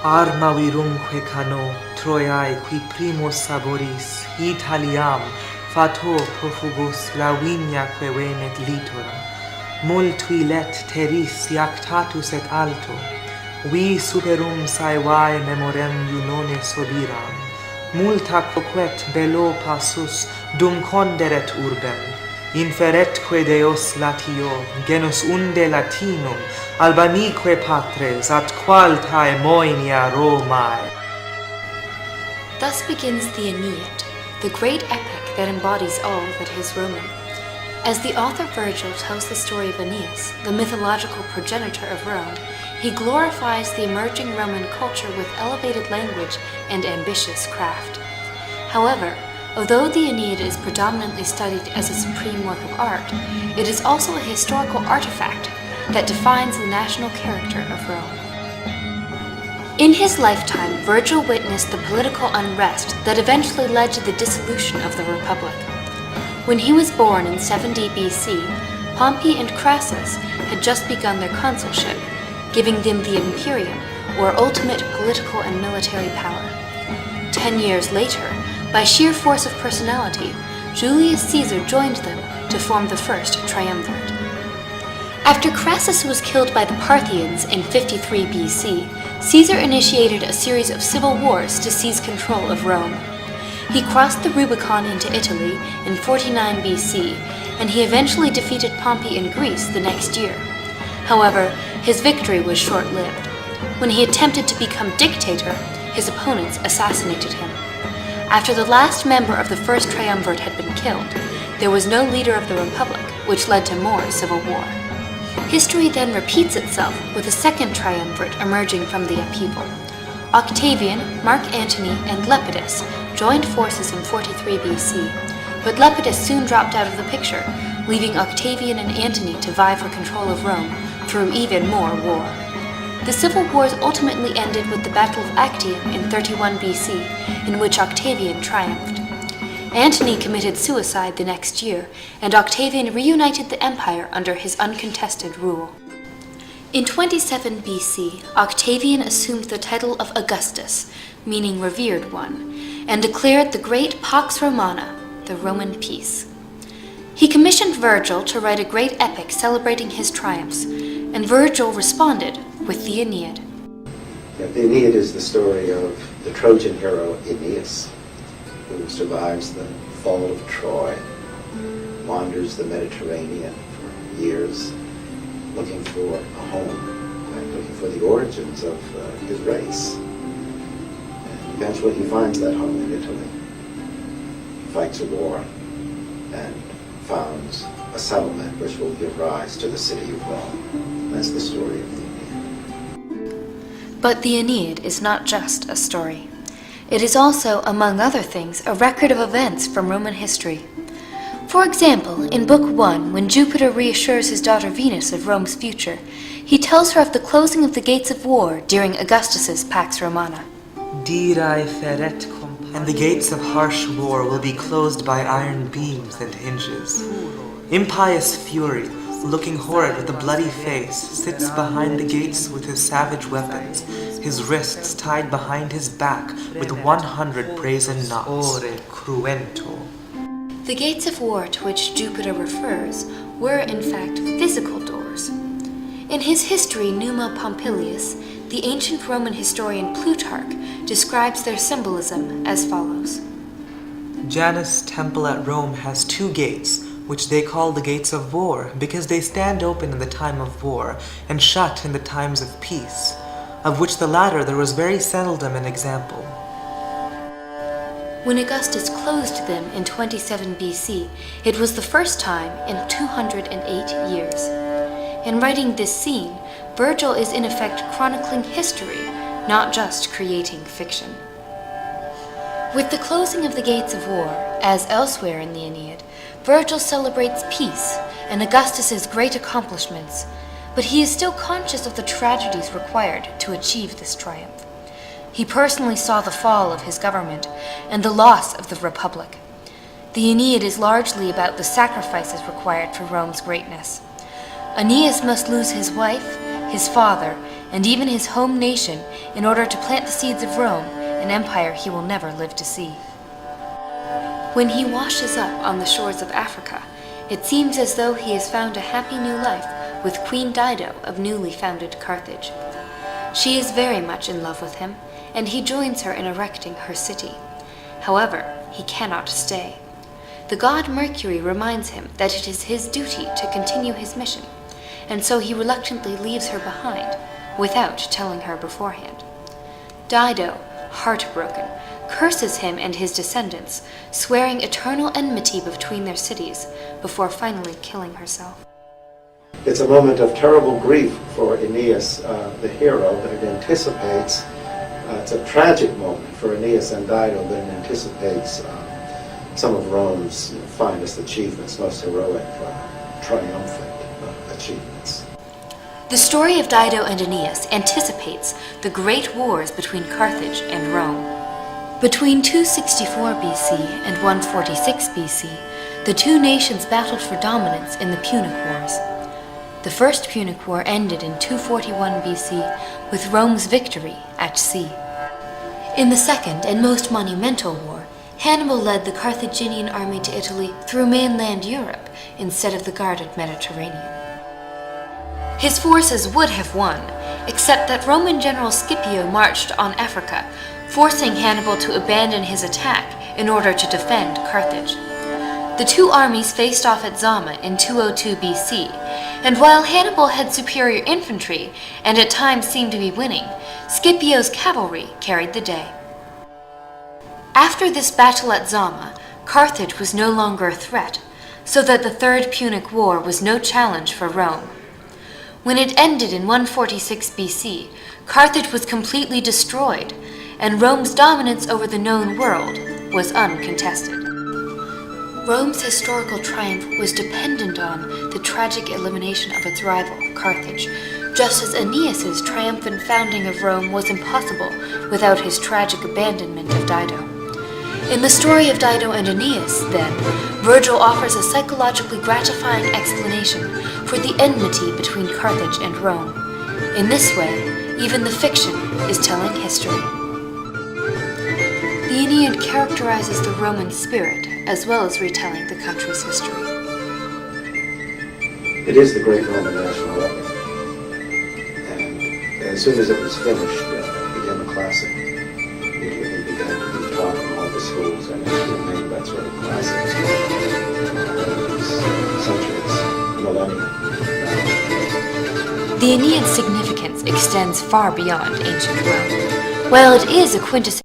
Arma virumque cano, Troiae qui primus saboris, Italiam, fato profugos Laviniaque venet litora, multui let terris iactatus et alto, vi superum saevae memorem iunone sobiram, multa quoquet bello passus dum conderet urbem, inferetque Deos latio, genus unde Latinum, Albanique patres, at qualtae moenia Romae. Thus begins the Aeneid, the great epic that embodies all that is Roman. As the author Virgil tells the story of Aeneas, the mythological progenitor of Rome, he glorifies the emerging Roman culture with elevated language and ambitious craft. However, although the Aeneid is predominantly studied as a supreme work of art, it is also a historical artifact that defines the national character of Rome. In his lifetime, Virgil witnessed the political unrest that eventually led to the dissolution of the Republic. When he was born in 70 BC, Pompey and Crassus had just begun their consulship, giving them the imperium, or ultimate political and military power. 10 years later, by sheer force of personality, Julius Caesar joined them to form the first triumvirate. After Crassus was killed by the Parthians in 53 BC, Caesar initiated a series of civil wars to seize control of Rome. He crossed the Rubicon into Italy in 49 BC, and he eventually defeated Pompey in Greece the next year. However, his victory was short-lived. When he attempted to become dictator, his opponents assassinated him. After the last member of the first triumvirate had been killed, there was no leader of the Republic, which led to more civil war. History then repeats itself with a second triumvirate emerging from the upheaval. Octavian, Mark Antony, and Lepidus joined forces in 43 BC, but Lepidus soon dropped out of the picture, leaving Octavian and Antony to vie for control of Rome through even more war. The civil wars ultimately ended with the Battle of Actium in 31 BC, in which Octavian triumphed. Antony committed suicide the next year, and Octavian reunited the empire under his uncontested rule. In 27 BC, Octavian assumed the title of Augustus, meaning revered one, and declared the great Pax Romana, the Roman peace. He commissioned Virgil to write a great epic celebrating his triumphs, and Virgil responded with the Aeneid. The Aeneid is the story of the Trojan hero Aeneas, who survives the fall of Troy, wanders the Mediterranean for years, looking for a home, and looking for the origins of his race. And eventually he finds that home in Italy. He fights a war and founds a settlement which will give rise to the city of Rome. That's the story of the Aeneid. But the Aeneid is not just a story. It is also, among other things, a record of events from Roman history. For example, in Book 1, when Jupiter reassures his daughter Venus of Rome's future, he tells her of the closing of the gates of war during Augustus's Pax Romana. Dirae feret and the gates of harsh war will be closed by iron beams and hinges. Impious Fury, looking horrid with a bloody face, sits behind the gates with his savage weapons, his wrists tied behind his back with 100 brazen knots. The gates of war to which Jupiter refers were, in fact, physical doors. In his history Numa Pompilius, the ancient Roman historian Plutarch describes their symbolism as follows. Janus' temple at Rome has 2 gates, which they call the gates of war, because they stand open in the time of war and shut in the times of peace, of which the latter there was very seldom an example. When Augustus closed them in 27 BC, it was the first time in 208 years. In writing this scene, Virgil is in effect chronicling history, not just creating fiction. With the closing of the gates of war, as elsewhere in the Aeneid, Virgil celebrates peace and Augustus's great accomplishments, but he is still conscious of the tragedies required to achieve this triumph. He personally saw the fall of his government and the loss of the Republic. The Aeneid is largely about the sacrifices required for Rome's greatness. Aeneas must lose his wife, his father, and even his home nation in order to plant the seeds of Rome, an empire he will never live to see. When he washes up on the shores of Africa, it seems as though he has found a happy new life with Queen Dido of newly founded Carthage. She is very much in love with him, and he joins her in erecting her city. However, he cannot stay. The god Mercury reminds him that it is his duty to continue his mission, and so he reluctantly leaves her behind, without telling her beforehand. Dido, heartbroken, curses him and his descendants, swearing eternal enmity between their cities, before finally killing herself. It's a moment of terrible grief for Aeneas, the hero, but it anticipates, it's a tragic moment for Aeneas and Dido, but it anticipates some of Rome's finest achievements, most heroic, triumphant achievements. The story of Dido and Aeneas anticipates the great wars between Carthage and Rome. Between 264 BC and 146 BC, the two nations battled for dominance in the Punic Wars. The First Punic War ended in 241 BC with Rome's victory at sea. In the Second and most monumental war, Hannibal led the Carthaginian army to Italy through mainland Europe instead of the guarded Mediterranean. His forces would have won, except that Roman General Scipio marched on Africa, forcing Hannibal to abandon his attack in order to defend Carthage. The two armies faced off at Zama in 202 BC, and while Hannibal had superior infantry and at times seemed to be winning, Scipio's cavalry carried the day. After this battle at Zama, Carthage was no longer a threat, so that the Third Punic War was no challenge for Rome. When it ended in 146 BC, Carthage was completely destroyed, and Rome's dominance over the known world was uncontested. Rome's historical triumph was dependent on the tragic elimination of its rival, Carthage, just as Aeneas's triumphant founding of Rome was impossible without his tragic abandonment of Dido. In the story of Dido and Aeneas, then, Virgil offers a psychologically gratifying explanation for the enmity between Carthage and Rome. In this way, even the fiction is telling history. The Aeneid characterizes the Roman spirit as well as retelling the country's history. It is the great Roman national epic, and as soon as it was finished, it became a classic. It began to be taught in all the schools, and it remained that sort of classic centuries, millennia. The Aeneid's significance extends far beyond ancient Rome. While it is a quintessential